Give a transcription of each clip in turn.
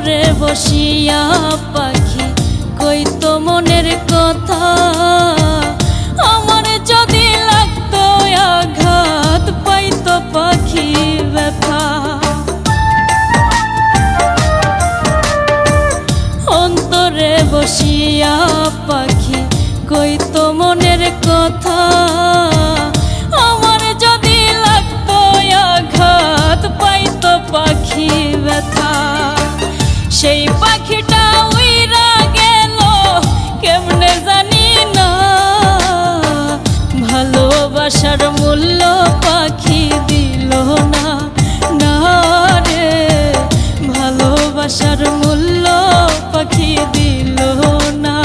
অন্তরে বসিয়া পাখি কইতো মনের কথা। আমার যদি লাগতো আঘাত পাইতো পাখি ব্যথা। অন্তরে বসিয়া পাখি কইতো মনের কথা। আমার যদি লাগতো আঘাত পাইতো পাখি ব্যথা। সেই পাখিটা উইরা গেল কেমনে জানি না। ভালোবাসার মূল্য পাখি দিল না, না রে। ভালোবাসার মূল্য পাখি দিল না।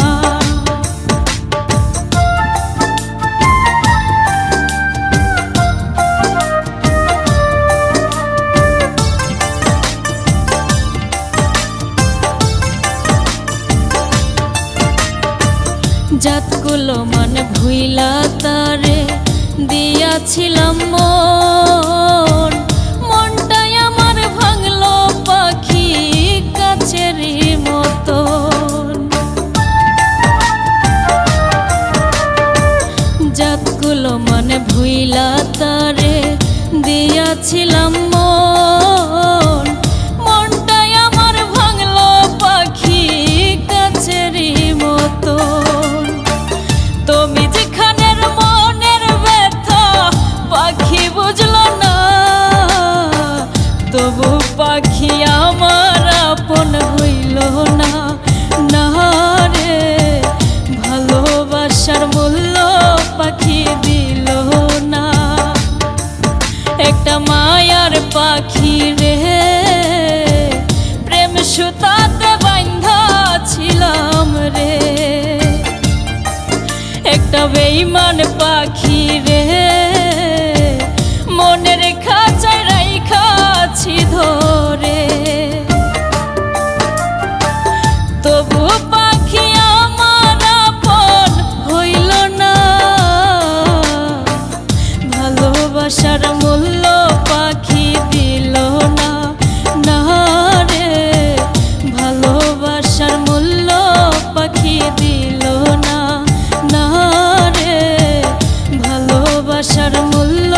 জাতগুলো মান ভুইলা তারে দিয়াছিলাম মন। মনটাই আমার ভাঙলো পাখি কাছেরই মতন। জাতগুলো মান ভুইলা তারে দিয়াছিলাম মন। মনটাই আমার ভাঙলো পাখি কাছেরই মতন। তুমি যেখানের মনের ব্যথা পাখি বুঝলো না। তবু পাখি আমার আপন হইল না, না রে। ভালোবাসার মূল্য পাখি দিল না। একটা মায়ার পাখি রে, প্রেম সুতাতে বাঁধা ছিলাম রে। একটা বেঈমান পাখি রে, মনের খাঁচায় রাইখাছি ধরে। তবু পাখি আমার আপন হইল না। ভালোবাসার মূল্য পাখি দিল না, না রে। ভালোবাসার মূল্য পাখি দিল না, না রে। ভালোবাসার মূল্য